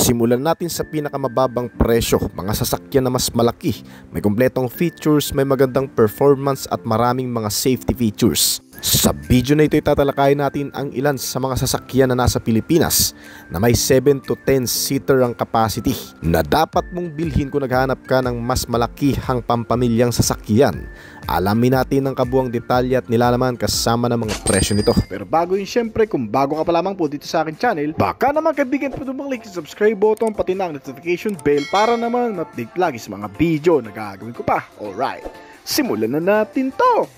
Simulan natin sa pinakamababang presyo, mga sasakyan na mas malaki, may kumpletong features, may magandang performance at maraming mga safety features. Sa video na ito itatalakayin natin ang ilan sa mga sasakyan na nasa Pilipinas na may 7 to 10 seater ang capacity na dapat mong bilhin kung naghahanap ka ng mas malakihang pampamilyang sasakyan. Alamin natin ang kabuang detalye at nilalaman kasama ng mga presyo nito. Pero bago yun, syempre kung bago ka pa lamang po dito sa akin channel, baka naman kaibigan po mag-click sa subscribe button pati na ang notification bell para naman ma-update lagi sa mga video na gagawin ko pa. Alright, simulan na natin to!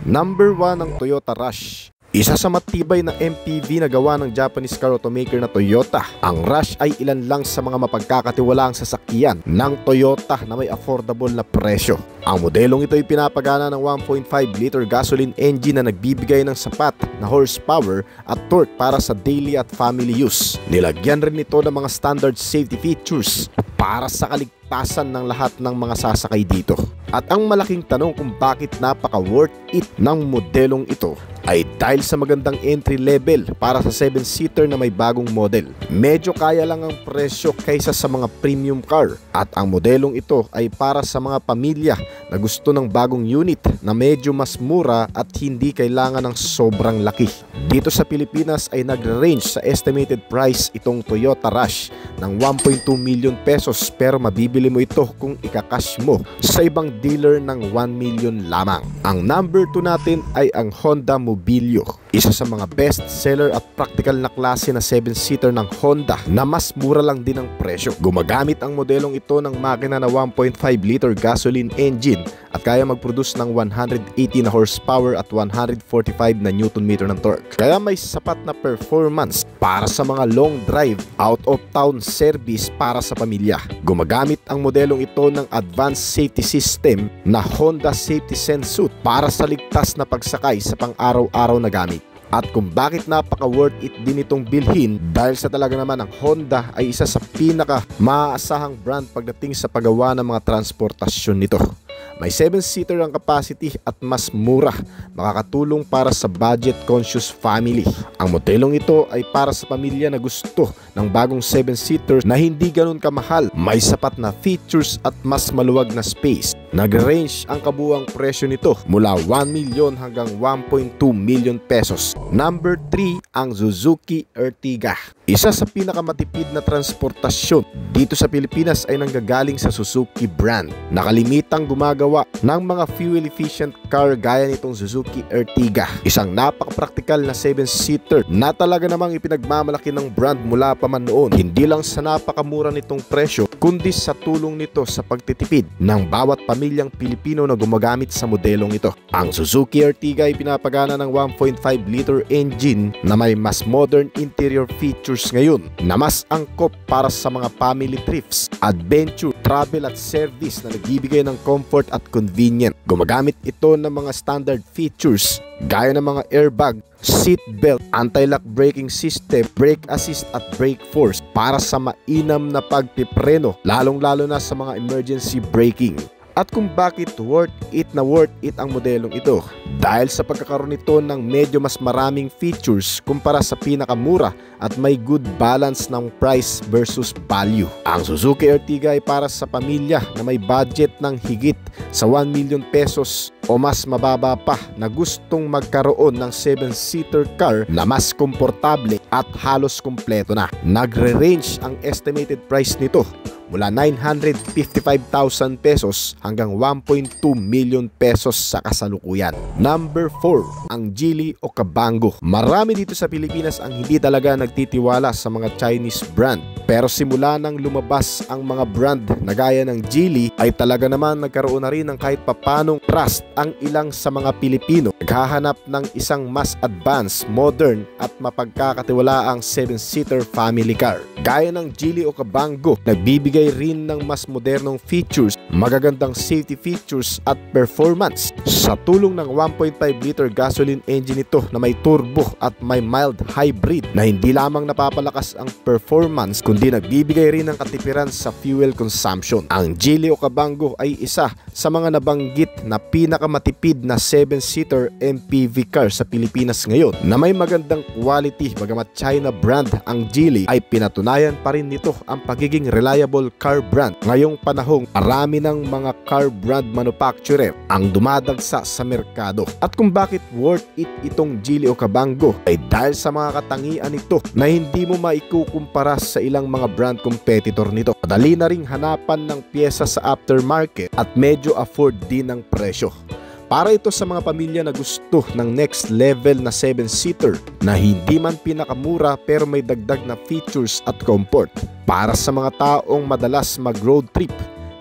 Number 1 ang Toyota Rush. Isa sa matibay na MPV na gawa ng Japanese car automaker na Toyota. Ang Rush ay ilan lang sa mga mapagkakatiwalaang sasakyan ng Toyota na may affordable na presyo. Ang modelong ito ay pinapagana ng 1.5 liter gasoline engine na nagbibigay ng sapat na horsepower at torque para sa daily at family use. Nilagyan rin ito ng mga standard safety features para sa kaligtasan ng lahat ng mga sasakay dito. At ang malaking tanong kung bakit napaka-worth it ng modelong ito ay dahil sa magandang entry level para sa 7-seater na may bagong model. Medyo kaya lang ang presyo kaysa sa mga premium car at ang modelong ito ay para sa mga pamilya na gusto ng bagong unit na medyo mas mura at hindi kailangan ng sobrang laki. Dito sa Pilipinas ay nagre-range sa estimated price itong Toyota Rush ng 1.2 million pesos pero mabibili mo ito kung ikakash mo sa ibang dealer ng 1 million lamang. Ang number 2 natin ay ang Honda Mobilio. Isa sa mga best seller at practical na klase na 7-seater ng Honda na mas mura lang din ang presyo. Gumagamit ang modelong ito ng makina na 1.5 liter gasoline engine at kaya mag-produce ng 180 na horsepower at 145 na newton meter ng torque. Kaya may sapat na performance para sa mga long drive, out of town service para sa pamilya. Gumagamit ang modelong ito ng advanced safety system na Honda Safety Sense Suit para sa ligtas na pagsakay sa pang-araw-araw na gamit. At kung bakit napaka-worth it din itong bilhin dahil sa talaga naman ang Honda ay isa sa pinaka maaasahang brand pagdating sa paggawa ng mga transportasyon nito. May 7-seater ang capacity at mas mura, makakatulong para sa budget-conscious family. Ang modelong ito ay para sa pamilya na gusto ng bagong 7-seater na hindi ganun kamahal, may sapat na features at mas maluwag na space. Nag-range ang kabuang presyo nito mula 1 million hanggang 1.2 million pesos. Number 3 ang Suzuki Ertiga. Isa sa pinakamatipid na transportasyon dito sa Pilipinas ay nanggagaling sa Suzuki brand. Nakalimitang gumagawa ng mga fuel-efficient car gaya nitong Suzuki Ertiga. Isang napaka-praktikal na 7-seater na talaga namang ipinagmamalaki ng brand mula pa man noon. Hindi lang sa napakamura nitong presyo, kundi sa tulong nito sa pagtitipid ng bawat pamilyang Pilipino na gumagamit sa modelong ito. Ang Suzuki Ertiga ay pinapagana ng 1.5 liter engine na may mas modern interior features ngayon na mas angkop para sa mga family trips, adventure, travel at service na nagbibigay ng comfort at convenient. Gumagamit ito ng mga standard features gaya ng mga airbag, seat belt, anti-lock braking system, brake assist at brake force para sa mainam na pagpipreno, lalong-lalo na sa mga emergency braking. At kung bakit worth it ang modelong ito? Dahil sa pagkakaroon nito ng medyo mas maraming features kumpara sa pinakamura at may good balance ng price versus value. Ang Suzuki Ertiga ay para sa pamilya na may budget ng higit sa 1 million pesos o mas mababa pa na gustong magkaroon ng 7-seater car na mas komportable at halos kumpleto na. Nagre-range ang estimated price nito mula 955,000 pesos hanggang 1.2 million pesos sa kasalukuyan. Number 4, ang Geely o Cabango. Marami dito sa Pilipinas ang hindi talaga nagtitiwala sa mga Chinese brand. Pero simula nang lumabas ang mga brand na gaya ng Geely ay talaga naman nagkaroon na rin ng kahit papanong trust ang ilang sa mga Pilipino. Naghahanap ng isang mas advanced, modern at mapagkakatiwalaang 7-seater family car. Gaya ng Geely o Cabango, nagbibigay nagbibigay rin ng mas modernong features, magagandang safety features at performance. Sa tulong ng 1.5 liter gasoline engine ito na may turbo at may mild hybrid na hindi lamang napapalakas ang performance kundi nagbibigay rin ng katipiran sa fuel consumption. Ang Geely Okavango ay isa sa mga nabanggit na pinakamatipid na 7-seater MPV car sa Pilipinas ngayon na may magandang quality. Bagamat China brand ang Geely ay pinatunayan pa rin nito ang pagiging reliable car brand. Ngayong panahong marami ng mga car brand manufacturer ang dumadagsa sa merkado. At kung bakit worth it itong Geely Okavango ay dahil sa mga katangian nito na hindi mo maikukumpara sa ilang mga brand competitor nito. Madali na ring hanapan ng pyesa sa aftermarket at medyo afford din ang presyo. Para ito sa mga pamilya na gusto ng next level na 7-seater na hindi man pinakamura pero may dagdag na features at comfort. Para sa mga taong madalas mag-road trip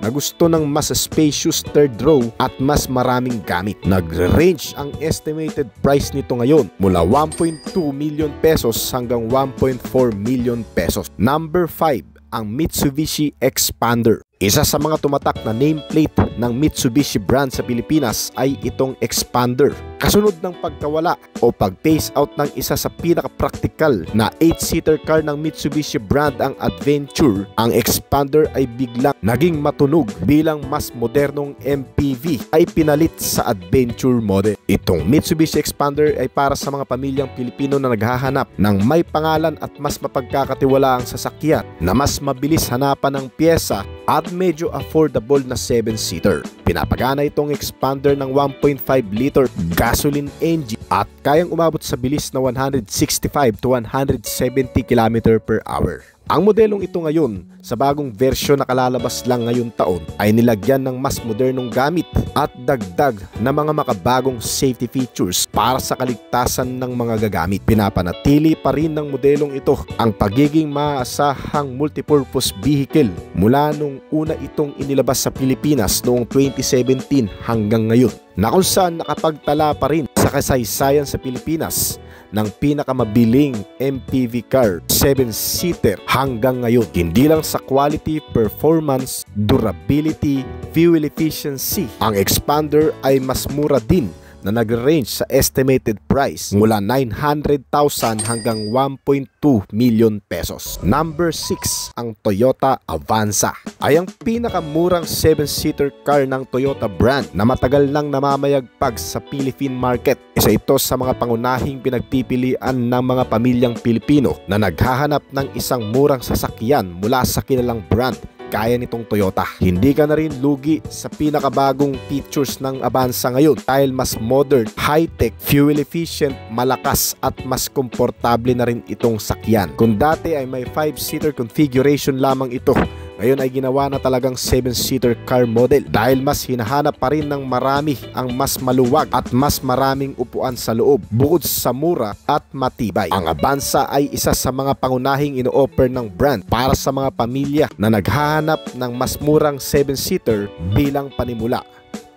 na gusto ng mas spacious third row at mas maraming gamit. Nagre-range ang estimated price nito ngayon mula 1.2 million pesos hanggang 1.4 million pesos. Number 5, ang Mitsubishi Xpander. Isa sa mga tumatak na nameplate ng Mitsubishi brand sa Pilipinas ay itong Xpander. Kasunod ng pagkawala o pag-phase out ng isa sa pinaka-practical na 8-seater car ng Mitsubishi brand ang Adventure, ang Xpander ay biglang naging matunog bilang mas modernong MPV ay pinalit sa Adventure model. Itong Mitsubishi Xpander ay para sa mga pamilyang Pilipino na naghahanap ng may pangalan at mas mapagkakatiwalaang sasakyan na mas mabilis hanapan ng pyesa at medyo affordable na 7-seater. Pinapagana itong Xpander ng 1.5 liter gasoline engine at kayang umabot sa bilis na 165 to 170 km per hour. Ang modelong ito ngayon sa bagong version na kalalabas lang ngayong taon ay nilagyan ng mas modernong gamit at dagdag na mga makabagong safety features para sa kaligtasan ng mga gagamit. Pinapanatili pa rin ng modelong ito ang pagiging maasahang multipurpose vehicle mula nung una itong inilabas sa Pilipinas noong 2017 hanggang ngayon, na kung saan nakapagtala pa rin sa kasaysayan sa Pilipinas ng pinakamabiling MPV car 7-seater hanggang ngayon. Hindi lang sa quality, performance, durability, fuel efficiency, ang Xpander ay mas mura din na nag-range sa estimated price mula 900,000 hanggang 1.2 million pesos. Number 6, ang Toyota Avanza ay ang pinakamurang 7-seater car ng Toyota brand na matagal nang namamayagpag sa Philippine market. Isa ito sa mga pangunahing pinagpipilian ng mga pamilyang Pilipino na naghahanap ng isang murang sasakyan mula sa kilalang brand kaya nitong Toyota. Hindi ka na rin lugi sa pinakabagong features ng Avanza ngayon dahil mas modern, high-tech, fuel efficient, malakas at mas komportable na rin itong sakyan. Kung dati ay may 5-seater configuration lamang ito, ngayon ay ginawa na talagang 7-seater car model dahil mas hinahanap pa rin ng marami ang mas maluwag at mas maraming upuan sa loob bukod sa mura at matibay. Ang Avanza ay isa sa mga pangunahing ino-offer ng brand para sa mga pamilya na naghahanap ng mas murang 7-seater bilang panimula.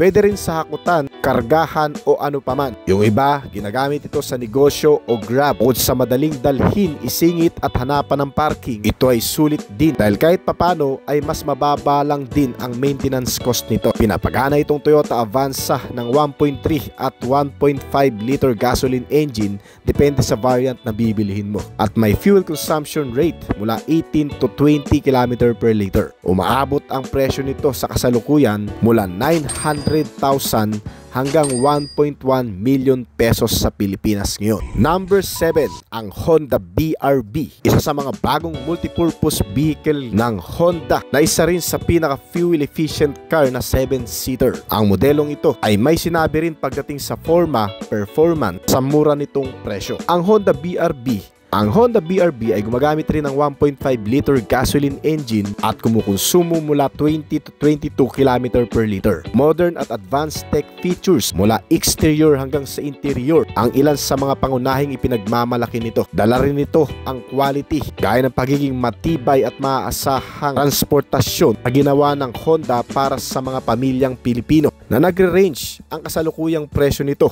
Pwede rin sa hakutan, kargahan o ano paman. Yung iba, ginagamit ito sa negosyo o grab. Bukod sa madaling dalhin, isingit at hanapan ng parking, ito ay sulit din dahil kahit papano ay mas mababa lang din ang maintenance cost nito. Pinapagana itong Toyota Avanza ng 1.3 at 1.5 liter gasoline engine depende sa variant na bibilihin mo. At may fuel consumption rate mula 18 to 20 km per liter. Umaabot ang presyo nito sa kasalukuyan mula 900,000 hanggang 1.1 million pesos sa Pilipinas ngayon. Number 7, ang Honda BRV. Isa sa mga bagong multipurpose vehicle ng Honda na isa rin sa pinaka-fuel efficient car na 7-seater. Ang modelong ito ay may sinabi rin pagdating sa forma, performance, sa mura nitong presyo. Ang Honda BRV ay gumagamit rin ng 1.5 liter gasoline engine at kumukonsumo mula 20 to 22 km per liter. Modern at advanced tech features mula exterior hanggang sa interior ang ilan sa mga pangunahing ipinagmamalaki nito. Dala rin nito ang quality gaya ng pagiging matibay at maaasahang transportasyon na ginawa ng Honda para sa mga pamilyang Pilipino na nagre-range ang kasalukuyang presyo nito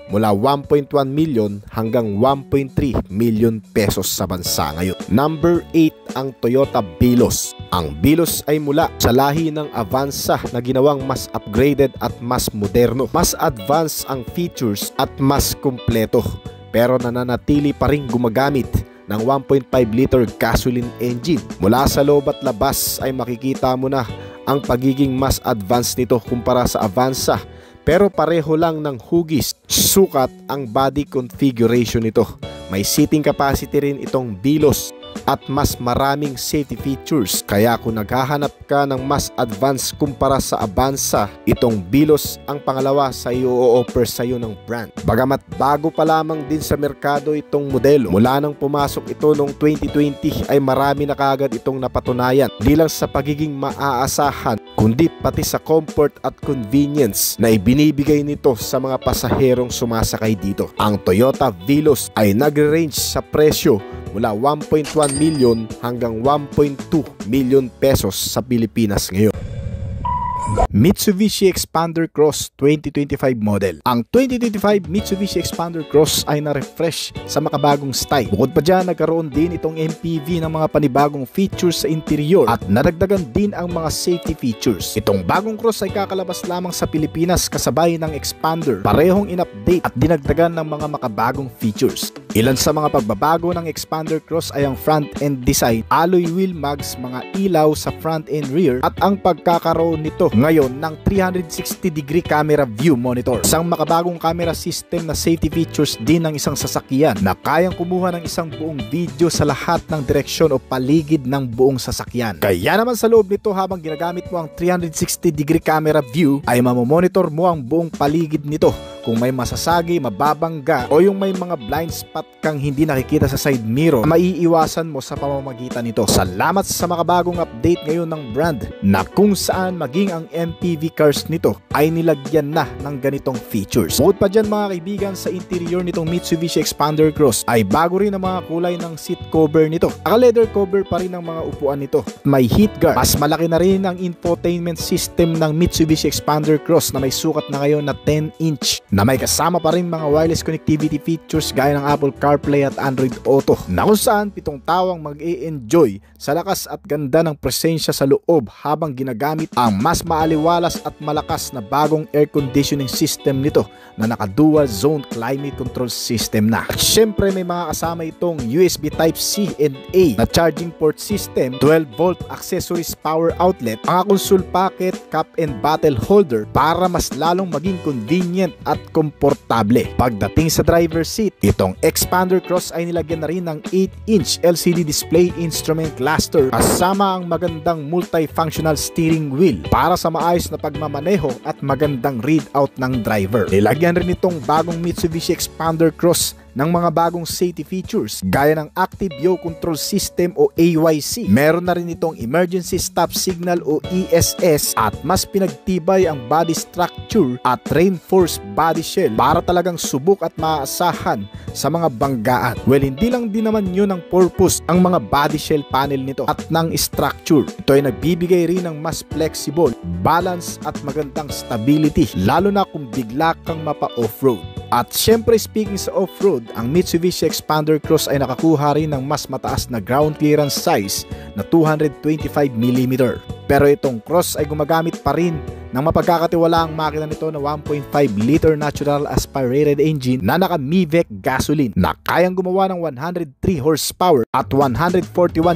mula 1.1 million hanggang 1.3 million pesos sa bansa ngayon. Number 8, ang Toyota Veloz. Ang Vilos ay mula sa lahi ng Avanza na ginawang mas upgraded at mas moderno. Mas advanced ang features at mas kumpleto, pero nananatili pa rin gumagamit ng 1.5 liter gasoline engine. Mula sa loob at labas ay makikita mo na ang pagiging mas advanced nito kumpara sa Avanza, pero pareho lang ng hugis, sukat ang body configuration nito. May seating capacity rin itong Vilos at mas maraming safety features, kaya kung naghahanap ka ng mas advanced kumpara sa Avanza, itong Vilos ang pangalawa sa i-offer sa iyo ng brand. Bagamat bago pa lamang din sa merkado itong modelo, mula nang pumasok ito noong 2020 ay marami na kaagad itong napatunayan, di lang sa pagiging maaasahan kundi pati sa comfort at convenience na ibinibigay nito sa mga pasaherong sumasakay dito. Ang Toyota Vilos ay nagre-range sa presyo mula 1.1 million hanggang 1.2 million pesos sa Pilipinas ngayon. Mitsubishi Xpander Cross 2025 model. Ang 2025 Mitsubishi Xpander Cross ay na-refresh sa makabagong style. Bukod pa dyan, nagkaroon din itong MPV ng mga panibagong features sa interior at nadagdagan din ang mga safety features. Itong bagong Cross ay kakalabas lamang sa Pilipinas kasabay ng Xpander. Parehong in-update at dinagdagan ng mga makabagong features. Ilan sa mga pagbabago ng Xpander Cross ay ang front-end design, alloy wheel mags, mga ilaw sa front and rear at ang pagkakaroon nito ngayon ng 360-degree camera view monitor. Isang makabagong camera system na safety features din ng isang sasakyan na kayang kumuha ng isang buong video sa lahat ng direksyon o paligid ng buong sasakyan. Kaya naman sa loob nito, habang ginagamit mo ang 360-degree camera view ay mamomonitor mo ang buong paligid nito. Kung may masasagi, mababangga o yung may mga blind spot kang hindi nakikita sa side mirror, maiiwasan mo sa pamamagitan nito. Salamat sa makabagong update ngayon ng brand na kung saan maging ang MPV cars nito ay nilagyan na ng ganitong features. Bukod pa dyan mga kaibigan, sa interior nitong Mitsubishi Xpander Cross ay bago rin ang mga kulay ng seat cover nito. Naka-leather cover pa rin ang mga upuan nito. May heat guard. Mas malaki na rin ang infotainment system ng Mitsubishi Xpander Cross na may sukat na ngayon na 10-inch. Na may kasama pa rin mga wireless connectivity features gaya ng Apple CarPlay at Android Auto, na kung saan pitong tawang mag-e-enjoy sa lakas at ganda ng presensya sa loob habang ginagamit ang mas maaliwalas at malakas na bagong air conditioning system nito na naka-dual zone climate control system na. At syempre may mga kasama itong USB Type-C and A na charging port system, 12-volt accessories power outlet, mga console pocket, cup and bottle holder para mas lalong maging convenient at komportable. Pagdating sa driver seat, itong Xpander Cross ay nilagyan na rin ng 8-inch LCD display instrument cluster kasama ang magandang multifunctional steering wheel para sa maayos na pagmamaneho at magandang readout ng driver. Nilagyan rin itong bagong Mitsubishi Xpander Cross ng mga bagong safety features gaya ng Active Yaw Control System o AYC. Meron na rin itong Emergency Stop Signal o ESS at mas pinagtibay ang body structure at reinforced body shell para talagang subok at maaasahan sa mga banggaan. Well, hindi lang din naman yun ang purpose ang mga body shell panel nito at ng structure. Ito ay nagbibigay rin ng mas flexible, balance at magandang stability lalo na kung bigla kang mapa-offroad. At syempre, speaking sa off-road, ang Mitsubishi Xpander Cross ay nakakuha rin ng mas mataas na ground clearance size na 225mm. Pero itong Cross ay gumagamit pa rin ng mapagkakatiwalaang makina nito na 1.5 liter natural aspirated engine na naka MIVEC gasoline na kayang gumawa ng 103 horsepower at 141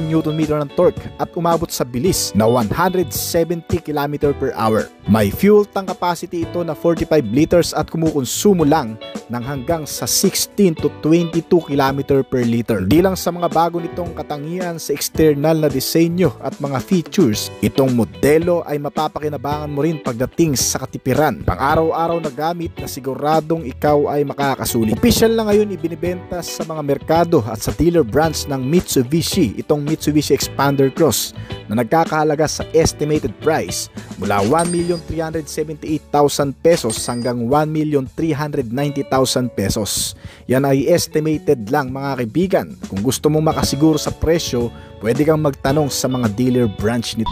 Nm ng torque at umabot sa bilis na 170 km/h. May fuel tank capacity ito na 45 liters at kumukonsumo lang ng hanggang sa 16 to 22 km/l. Di lang sa mga bago nitong katangian sa external na disenyo at mga features, itong modelo ay mapapakinabangan mo rin pagdating sa katipiran, pang-araw-araw na gamit na siguradong ikaw ay makakasulit. Official na ngayon ibinibenta sa mga merkado at sa dealer branch ng Mitsubishi itong Mitsubishi Xpander Cross na nagkakahalaga sa estimated price mula 1,378,000 pesos hanggang 1,390,000 pesos. Yan ay estimated lang mga kaibigan. Kung gusto mong makasiguro sa presyo, pwede kang magtanong sa mga dealer branch nito.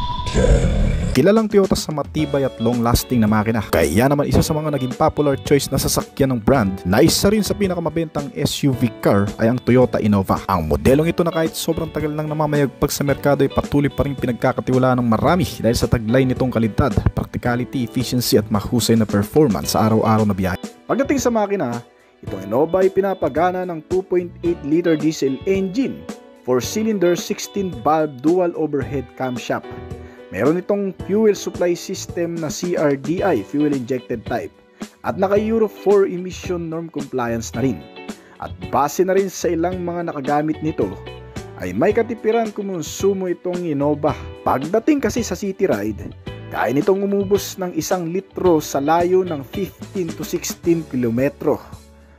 Kilalang Toyota sa matibay at long-lasting na makina. Kaya naman isa sa mga naging popular choice na sasakyan ng brand na isa rin sa pinakamabentang SUV car ay ang Toyota Innova. Ang modelong ito na kahit sobrang tagal nang namamayagpag sa merkado ay patuloy pa rin pinagkakatiwalaan ng marami dahil sa taglay nitong kalidad, practicality, efficiency at mahusay na performance sa araw-araw na biyahe. Pagdating sa makina, itong Innova ay pinapagana ng 2.8-liter diesel engine, 4-cylinder 16-valve dual overhead camshaft. Meron itong fuel supply system na CRDI, fuel injected type, at naka Euro 4 emission norm compliance na rin. At base na rin sa ilang mga nakagamit nito, ay may katipiran kumonsumo itong Innova. Pagdating kasi sa city ride, kaya nitong umubos ng 1 litro sa layo ng 15 to 16 kilometro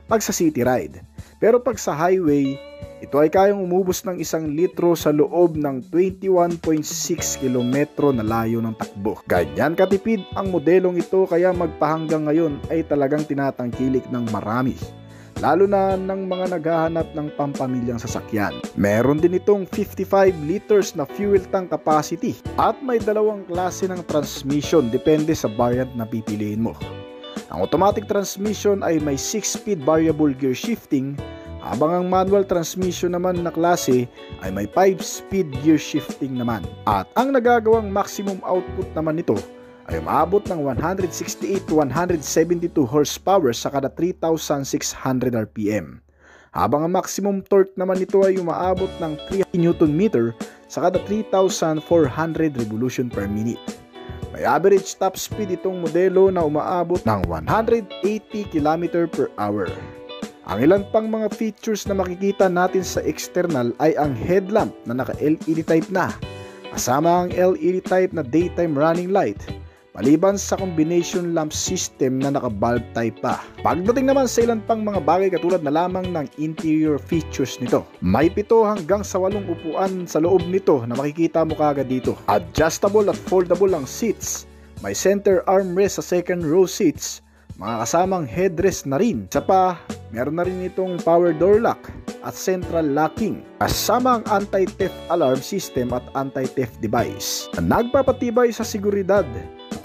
pag sa city ride. Pero pag sa highway, ito ay kayang umubos ng 1 litro sa loob ng 21.6 kilometro na layo ng takbo. Ganyan katipid ang modelong ito kaya magpahanggang ngayon ay talagang tinatangkilik ng marami, lalo na ng mga naghahanap ng pampamilyang sasakyan. Meron din itong 55 liters na fuel tank capacity at may dalawang klase ng transmission depende sa variant na pipiliin mo. Ang automatic transmission ay may 6-speed variable gear shifting, habang ang manual transmission naman na klase ay may 5-speed gear shifting naman. At ang nagagawang maximum output naman nito ay umaabot ng 168 to 172 horsepower sa kada 3,600 RPM. Habang ang maximum torque naman nito ay umaabot ng 3 Nm sa kada 3,400 revolution per minute. May average top speed itong modelo na umaabot ng 180 km per hour. Ang ilan pang mga features na makikita natin sa external ay ang headlamp na naka-LED type na, kasama ang LED type na daytime running light, maliban sa combination lamp system na naka-bulb type pa. Pagdating naman sa ilan pang mga bagay katulad na lamang ng interior features nito, may 7 hanggang sa 8 upuan sa loob nito na makikita mo kaagad dito. Adjustable at foldable ang seats, may center armrest sa second row seats, mga kasamang headrest na rin. Isa pa, meron na rin itong power door lock at central locking, kasama ang anti-theft alarm system at anti-theft device na nagpapatibay sa seguridad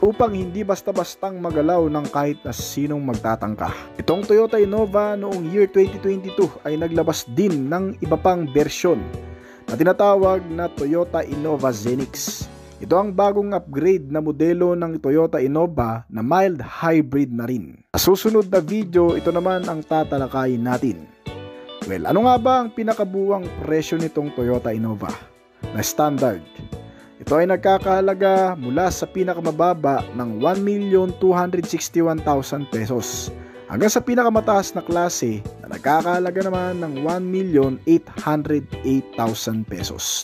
upang hindi basta-bastang magalaw ng kahit na sinong magtatangka. Itong Toyota Innova noong year 2022 ay naglabas din ng iba pang bersyon na tinatawag na Toyota Innova Zenix. Ito ang bagong upgrade na modelo ng Toyota Innova na mild hybrid na rin. Sa susunod na video, ito naman ang tatalakayin natin. Well, ano nga ba ang pinakabuwang presyo nitong Toyota Innova na standard? Ito ay nagkakahalaga mula sa pinakamababa ng 1,261,000 pesos hanggang sa pinakamataas na klase na nagkakahalaga naman ng 1,808,000 pesos.